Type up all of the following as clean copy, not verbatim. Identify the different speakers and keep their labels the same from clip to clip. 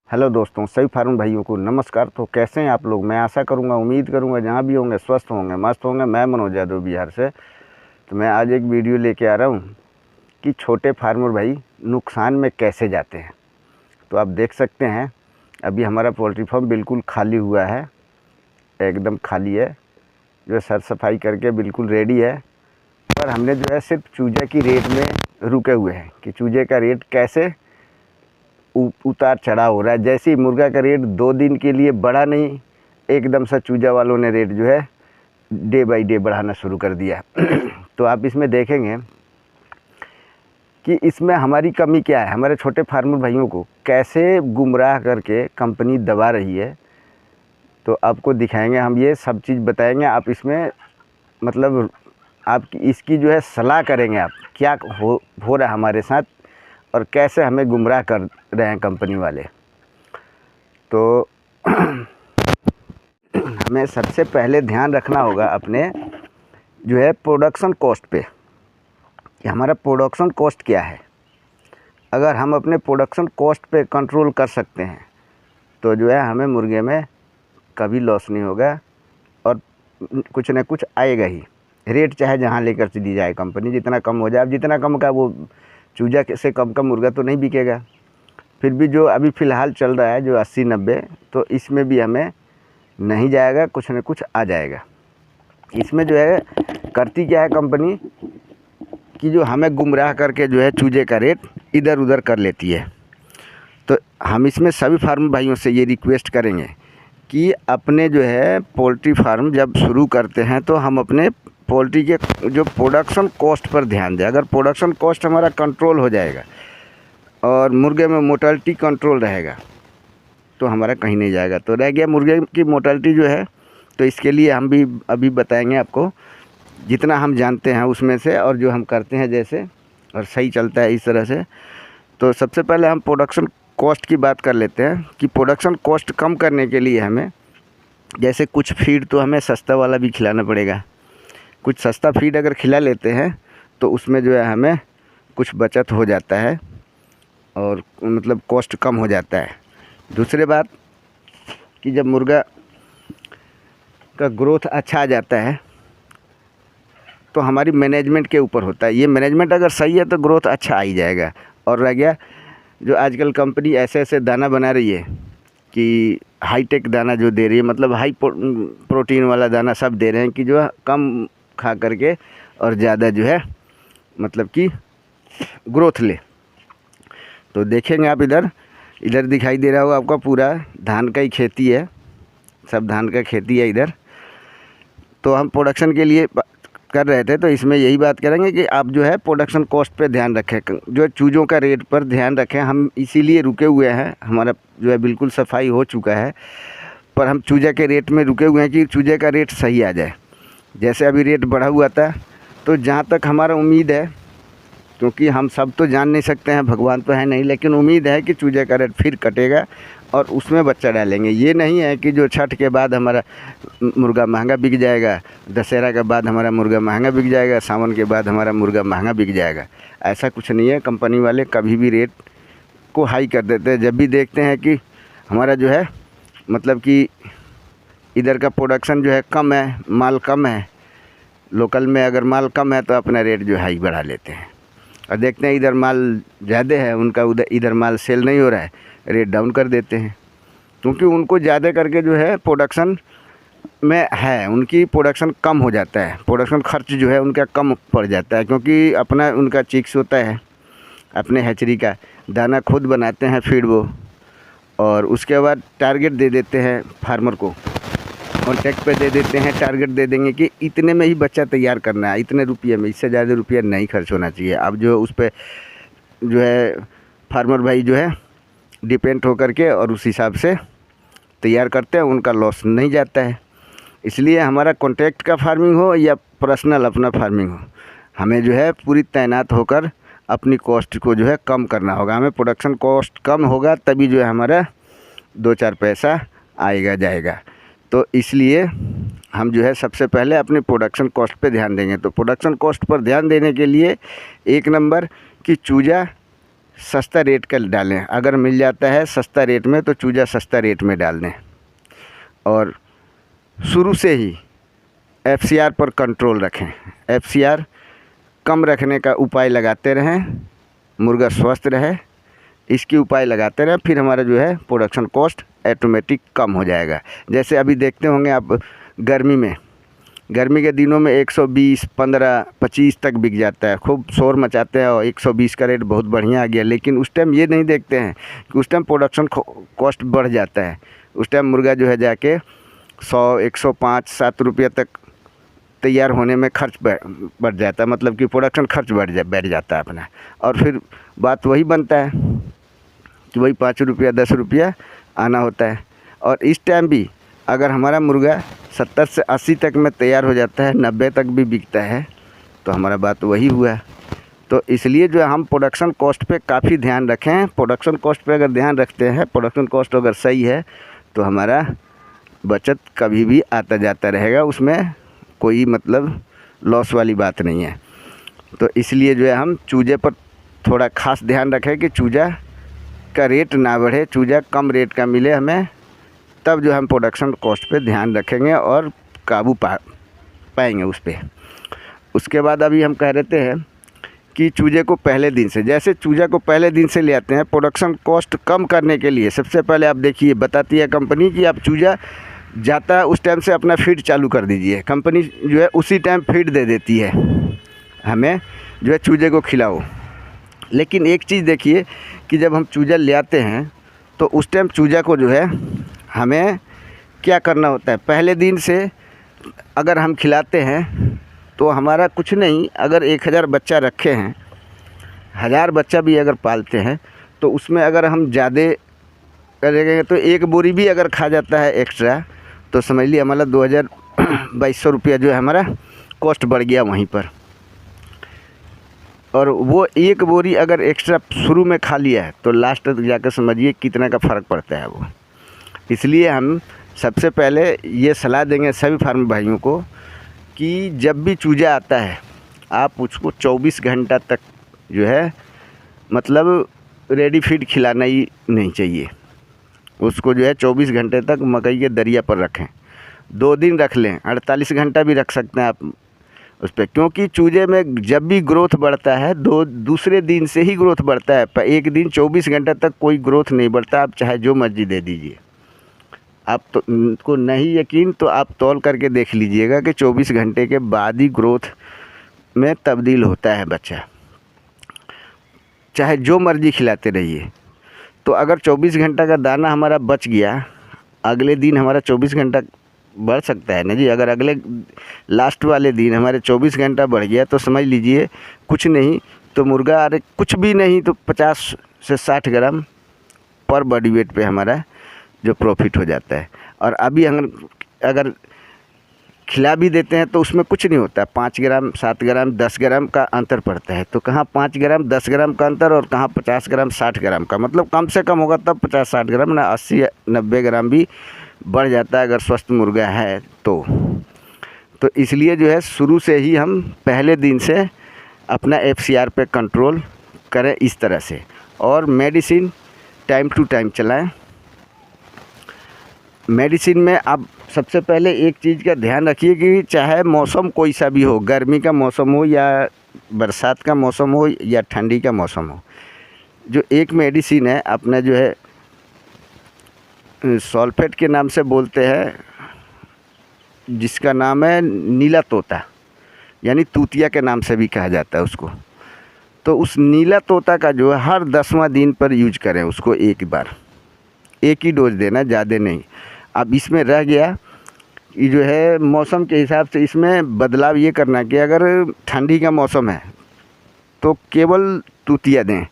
Speaker 1: Hello दोस्तों, सभी farm भाइयों को नमस्कार। तो कैसे हैं आप लोग? मैं आशा करूंगा, उम्मीद करूंगा जहां भी होंगे स्वस्थ होंगे, मस्त होंगे। मैं मनोज यादव बिहार से। तो मैं आज एक वीडियो लेके आ रहा हूं कि छोटे फार्मर भाई नुकसान में कैसे जाते हैं। तो आप देख सकते हैं अभी हमारा पोल्ट्री फार्म बिल्कुल खाली हुआ है, एकदम खाली है। जो सर सफाई करके बिल्कुल रेडी है। पर हमने जो है सिर्फ चूजे की रेट में रुके हुए हैं कि चूजे का रेट कैसे उतार चढ़ाव हो रहा है। जैसे ही मुर्गा का रेट 2 दिन के लिए बढ़ा नहीं, एकदम से चूजा वालों ने रेट जो है डे बाय डे बढ़ाना शुरू कर दिया। तो आप इसमें देखेंगे कि इसमें हमारी कमी क्या है। हमारे छोटे फार्मर भाइयों को कैसे गुमराह करके कंपनी दबा रही है, तो आपको दिखाएंगे हम, ये सब चीज़ बताएंगे। आप इसमें मतलब आप इसकी जो है सलाह करेंगे, आप क्या हो रहा है हमारे साथ और कैसे हमें गुमराह कर रहे हैं कंपनी वाले। तो हमें सबसे पहले ध्यान रखना होगा अपने जो है प्रोडक्शन कॉस्ट पे, कि हमारा प्रोडक्शन कॉस्ट क्या है। अगर हम अपने प्रोडक्शन कॉस्ट पे कंट्रोल कर सकते हैं तो जो है हमें मुर्गे में कभी लॉस नहीं होगा और कुछ न कुछ आएगा ही। रेट चाहे जहाँ लेकर चली जाए कंपनी, जितना कम हो जाए। अब जितना कम का वो चूजा से कम का मुर्गा तो नहीं बिकेगा। फिर भी जो अभी फ़िलहाल चल रहा है जो 80-90, तो इसमें भी हमें नहीं जाएगा, कुछ न कुछ आ जाएगा। इसमें जो है करती क्या है कंपनी कि जो हमें गुमराह करके जो है चूजे का रेट इधर उधर कर लेती है। तो हम इसमें सभी फार्म भाइयों से ये रिक्वेस्ट करेंगे कि अपने जो है पोल्ट्री फार्म जब शुरू करते हैं तो हम अपने पोल्ट्री के जो प्रोडक्शन कॉस्ट पर ध्यान दें। अगर प्रोडक्शन कॉस्ट हमारा कंट्रोल हो जाएगा और मुर्गे में मोर्टेलिटी कंट्रोल रहेगा तो हमारा कहीं नहीं जाएगा। तो रह गया मुर्गे की मोर्टेलिटी जो है, तो इसके लिए हम भी अभी बताएंगे आपको जितना हम जानते हैं उसमें से, और जो हम करते हैं जैसे, और सही चलता है इस तरह से। तो सबसे पहले हम प्रोडक्शन कॉस्ट की बात कर लेते हैं कि प्रोडक्शन कॉस्ट कम करने के लिए हमें जैसे कुछ फीड तो हमें सस्ता वाला भी खिलाना पड़ेगा। कुछ सस्ता फीड अगर खिला लेते हैं तो उसमें जो है हमें कुछ बचत हो जाता है और मतलब कॉस्ट कम हो जाता है। दूसरी बात कि जब मुर्गा का ग्रोथ अच्छा आ जाता है तो हमारी मैनेजमेंट के ऊपर होता है। ये मैनेजमेंट अगर सही है तो ग्रोथ अच्छा आ ही जाएगा। और रह गया जो आजकल कंपनी ऐसे ऐसे दाना बना रही है कि हाईटेक दाना जो दे रही है, मतलब हाई प्रोटीन वाला दाना सब दे रहे हैं कि जो है कम खा करके और ज़्यादा जो है मतलब कि ग्रोथ ले। तो देखेंगे आप इधर दिखाई दे रहा होगा आपका, पूरा धान का ही खेती है, सब धान का खेती है इधर। तो हम प्रोडक्शन के लिए कर रहे थे, तो इसमें यही बात करेंगे कि आप जो है प्रोडक्शन कॉस्ट पे ध्यान रखें, जो चूज़ों का रेट पर ध्यान रखें। हम इसीलिए रुके हुए हैं, हमारा जो है बिल्कुल सफाई हो चुका है, पर हम चूजे के रेट में रुके हुए हैं कि चूजे का रेट सही आ जाए। जैसे अभी रेट बढ़ा हुआ था, तो जहाँ तक हमारा उम्मीद है, क्योंकि हम सब तो जान नहीं सकते हैं, भगवान तो है नहीं, लेकिन उम्मीद है कि चूजे का रेट फिर कटेगा और उसमें बच्चा डालेंगे। ये नहीं है कि जो छठ के बाद हमारा मुर्गा महंगा बिक जाएगा, दशहरा के बाद हमारा मुर्गा महंगा बिक जाएगा, सावन के बाद हमारा मुर्गा महंगा बिक जाएगा। ऐसा कुछ नहीं है। कंपनी वाले कभी भी रेट को हाई कर देते हैं। जब भी देखते हैं कि हमारा जो है मतलब कि इधर का प्रोडक्शन जो है कम है, माल कम है, लोकल में अगर माल कम है तो अपना रेट जो हाई बढ़ा लेते हैं। और देखते हैं इधर माल ज़्यादा है उनका, इधर माल सेल नहीं हो रहा है, रेट डाउन कर देते हैं। क्योंकि उनको ज़्यादा करके जो है प्रोडक्शन में है, उनकी प्रोडक्शन कम हो जाता है, प्रोडक्शन खर्च जो है उनका कम पड़ जाता है। क्योंकि अपना उनका चिक्स होता है, अपने हैचरी का दाना खुद बनाते हैं फीड वो, और उसके बाद टारगेट दे देते हैं फार्मर को, कॉन्टैक्ट पे दे देते हैं, टारगेट दे देंगे कि इतने में ही बच्चा तैयार करना है, इतने रुपये में, इससे ज़्यादा रुपया नहीं खर्च होना चाहिए। अब जो उस पर जो है फार्मर भाई जो है डिपेंड होकर के और उस हिसाब से तैयार करते हैं, उनका लॉस नहीं जाता है। इसलिए हमारा कॉन्ट्रैक्ट का फार्मिंग हो या पर्सनल अपना फार्मिंग हो, हमें जो है पूरी तैनात होकर अपनी कॉस्ट को जो है कम करना होगा। हमें प्रोडक्शन कॉस्ट कम होगा तभी जो है हमारा 2-4 पैसा आएगा जाएगा। तो इसलिए हम जो है सबसे पहले अपनी प्रोडक्शन कॉस्ट पे ध्यान देंगे। तो प्रोडक्शन कॉस्ट पर ध्यान देने के लिए 1 नंबर कि चूजा सस्ता रेट का डालें। अगर मिल जाता है सस्ता रेट में तो चूजा सस्ता रेट में डाल दें, और शुरू से ही FCR पर कंट्रोल रखें। FCR कम रखने का उपाय लगाते रहें, मुर्गा स्वस्थ रहे, इसकी उपाय लगाते रहें, फिर हमारा जो है प्रोडक्शन कॉस्ट ऑटोमेटिक कम हो जाएगा। जैसे अभी देखते होंगे आप, गर्मी के दिनों में 120, 15, 25 तक बिक जाता है, खूब शोर मचाते हैं और 120 का रेट बहुत बढ़िया आ गया। लेकिन उस टाइम ये नहीं देखते हैं कि उस टाइम प्रोडक्शन कॉस्ट बढ़ जाता है। उस टाइम मुर्गा जो है जाके 100, 105, 7 रुपये तक तैयार होने में खर्च बढ़ जाता है, मतलब कि प्रोडक्शन खर्च बढ़ जाता है अपना। और फिर बात वही बनता है कि वही 5 रुपया 10 रुपया आना होता है। और इस टाइम भी अगर हमारा मुर्गा 70 से 80 तक में तैयार हो जाता है, 90 तक भी बिकता है, तो हमारा बात वही हुआ। तो इसलिए जो है हम प्रोडक्शन कॉस्ट पे काफ़ी ध्यान रखें। प्रोडक्शन कॉस्ट पे अगर ध्यान रखते हैं, प्रोडक्शन कॉस्ट अगर सही है, तो हमारा बचत कभी भी आता जाता रहेगा, उसमें कोई मतलब लॉस वाली बात नहीं है। तो इसलिए जो है हम चूजे पर थोड़ा ख़ास ध्यान रखें कि चूजा का रेट ना बढ़े, चूजा कम रेट का मिले हमें, तब जो हम प्रोडक्शन कॉस्ट पे ध्यान रखेंगे और काबू पाएंगे उस पर। उसके बाद अभी हम कह रहे हैं कि चूजे को पहले दिन से, जैसे चूजा को पहले दिन से ले आते हैं, प्रोडक्शन कॉस्ट कम करने के लिए सबसे पहले आप देखिए, बताती है कंपनी कि आप चूजा जाता है उस टाइम से अपना फीड चालू कर दीजिए। कंपनी जो है उसी टाइम फीड दे देती है हमें, जो है चूजे को खिलाओ। लेकिन एक चीज़ देखिए कि जब हम चूजा ले आते हैं तो उस टाइम चूजा को जो है हमें क्या करना होता है, पहले दिन से अगर हम खिलाते हैं तो हमारा कुछ नहीं, अगर 1000 बच्चा रखे हैं, 1000 बच्चा भी अगर पालते हैं, तो उसमें अगर हम ज़्यादा करेंगे तो एक बोरी भी अगर खा जाता है एक्स्ट्रा, तो समझ लीजिए हमारा 2200 रुपया जो है हमारा कॉस्ट बढ़ गया वहीं पर। और वो एक बोरी अगर एक्स्ट्रा शुरू में खा लिया है तो लास्ट तक जाकर समझिए कितना का फ़र्क पड़ता है वो। इसलिए हम सबसे पहले ये सलाह देंगे सभी फार्म भाइयों को कि जब भी चूजा आता है आप उसको 24 घंटा तक जो है मतलब रेडी फीड खिलाना ही नहीं चाहिए। उसको जो है 24 घंटे तक मकई के दरिया पर रखें, 2 दिन रख लें, 48 घंटा भी रख सकते हैं आप उस पर, क्योंकि चूजे में जब भी ग्रोथ बढ़ता है दूसरे दिन से ही ग्रोथ बढ़ता है। पर एक दिन 24 घंटे तक कोई ग्रोथ नहीं बढ़ता, आप चाहे जो मर्जी दे दीजिए। आप तो को नहीं यकीन तो आप तौल करके देख लीजिएगा कि 24 घंटे के बाद ही ग्रोथ में तब्दील होता है बच्चा, चाहे जो मर्जी खिलाते रहिए। तो अगर 24 घंटा का दाना हमारा बच गया, अगले दिन हमारा 24 घंटा बढ़ सकता है ना जी। अगर अगले लास्ट वाले दिन हमारे 24 घंटा बढ़ गया तो समझ लीजिए कुछ नहीं तो मुर्गा, अरे कुछ भी नहीं तो 50 से 60 ग्राम पर बॉडी वेट पे हमारा जो प्रॉफिट हो जाता है। और अभी अगर खिला भी देते हैं तो उसमें कुछ नहीं होता, 5 ग्राम 7 ग्राम 10 ग्राम का अंतर पड़ता है। तो कहाँ 5 ग्राम 10 ग्राम का अंतर और कहाँ 50 ग्राम 60 ग्राम का, मतलब कम से कम होगा तब 50-60 ग्राम ना, 80-90 ग्राम भी बढ़ जाता है अगर स्वस्थ मुर्गा है तो इसलिए जो है शुरू से ही हम पहले दिन से अपना FCR पे कंट्रोल करें इस तरह से। और मेडिसिन टाइम टू टाइम चलाएं। मेडिसिन में आप सबसे पहले एक चीज़ का ध्यान रखिए कि चाहे मौसम कोई सा भी हो, गर्मी का मौसम हो या बरसात का मौसम हो या ठंडी का मौसम हो, जो एक मेडिसिन है अपना जो है सल्फेट के नाम से बोलते हैं, जिसका नाम है नीला तोता, यानी तूतिया के नाम से भी कहा जाता है उसको। तो उस नीला तोता का जो है हर 10वां दिन पर यूज करें उसको, एक बार एक ही डोज देना, ज़्यादा नहीं। अब इसमें रह गया कि जो है मौसम के हिसाब से इसमें बदलाव ये करना कि अगर ठंडी का मौसम है तो केवल तूतिया दें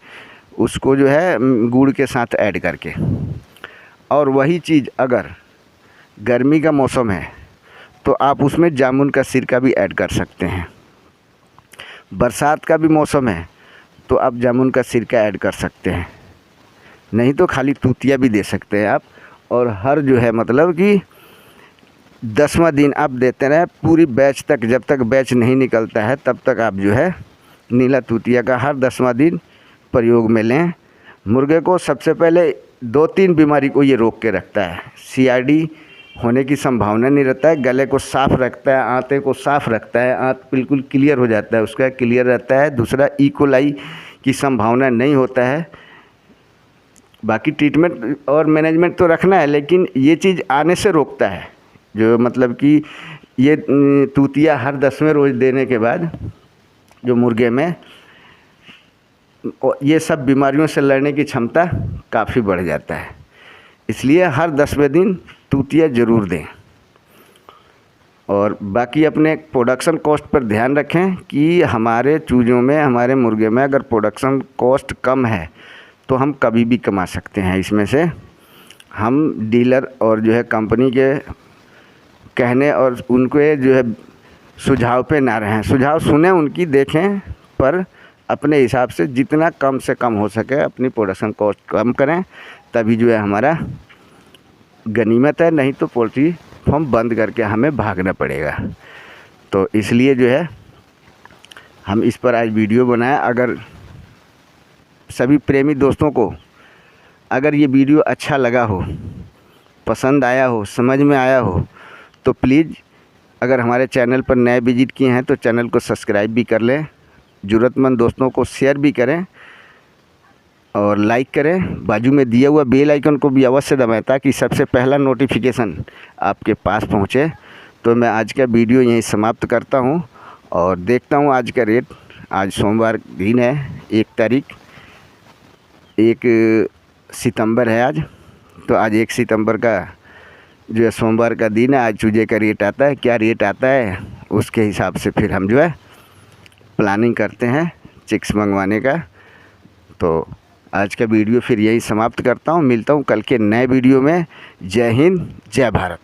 Speaker 1: उसको जो है गुड़ के साथ ऐड करके। और वही चीज़ अगर गर्मी का मौसम है तो आप उसमें जामुन का सिरका भी ऐड कर सकते हैं। बरसात का भी मौसम है तो आप जामुन का सिरका ऐड कर सकते हैं, नहीं तो खाली तूतिया भी दे सकते हैं आप। और हर जो है मतलब कि 10वां दिन आप देते रहें पूरी बैच तक, जब तक बैच नहीं निकलता है तब तक आप जो है नीला तूतिया का हर 10वां दिन प्रयोग में लें। मुर्गे को सबसे पहले 2-3 बीमारी को ये रोक के रखता है। CRD होने की संभावना नहीं रहता है, गले को साफ़ रखता है, आंतें को साफ़ रखता है, आंत बिल्कुल क्लियर हो जाता है, उसका क्लियर रहता है। दूसरा, E. coli की संभावना नहीं होता है। बाकी ट्रीटमेंट और मैनेजमेंट तो रखना है, लेकिन ये चीज़ आने से रोकता है। जो मतलब कि ये तूतिया हर 10वें रोज़ देने के बाद जो मुर्गे में ये सब बीमारियों से लड़ने की क्षमता काफ़ी बढ़ जाता है। इसलिए हर 10वें दिन तूतिया ज़रूर दें। और बाकी अपने प्रोडक्शन कॉस्ट पर ध्यान रखें कि हमारे चूज़ों में, हमारे मुर्गे में अगर प्रोडक्शन कॉस्ट कम है तो हम कभी भी कमा सकते हैं। इसमें से हम डीलर और जो है कंपनी के कहने और उनके जो है सुझाव पे ना रहें। सुझाव सुने, उनकी देखें, पर अपने हिसाब से जितना कम से कम हो सके अपनी प्रोडक्शन कॉस्ट कम करें, तभी जो है हमारा गनीमत है। नहीं तो पोल्ट्री फार्म बंद करके हमें भागना पड़ेगा। तो इसलिए जो है हम इस पर आज वीडियो बनाया। अगर सभी प्रेमी दोस्तों को अगर ये वीडियो अच्छा लगा हो, पसंद आया हो, समझ में आया हो, तो प्लीज़ अगर हमारे चैनल पर नए विजिट किए हैं तो चैनल को सब्सक्राइब भी कर लें। ज़रूरतमंद दोस्तों को शेयर भी करें और लाइक करें। बाजू में दिया हुआ बेल आइकन को भी अवश्य दबाएं ताकि सबसे पहला नोटिफिकेशन आपके पास पहुंचे। तो मैं आज का वीडियो यहीं समाप्त करता हूं और देखता हूं आज का रेट। आज सोमवार दिन है, 1 सितंबर है आज। तो आज 1 सितंबर का जो है सोमवार का दिन है। आज चूजे का रेट आता है, क्या रेट आता है उसके हिसाब से फिर हम जो है प्लानिंग करते हैं चिक्स मंगवाने का। तो आज का वीडियो फिर यही समाप्त करता हूँ। मिलता हूँ कल के नए वीडियो में। जय हिंद, जय भारत।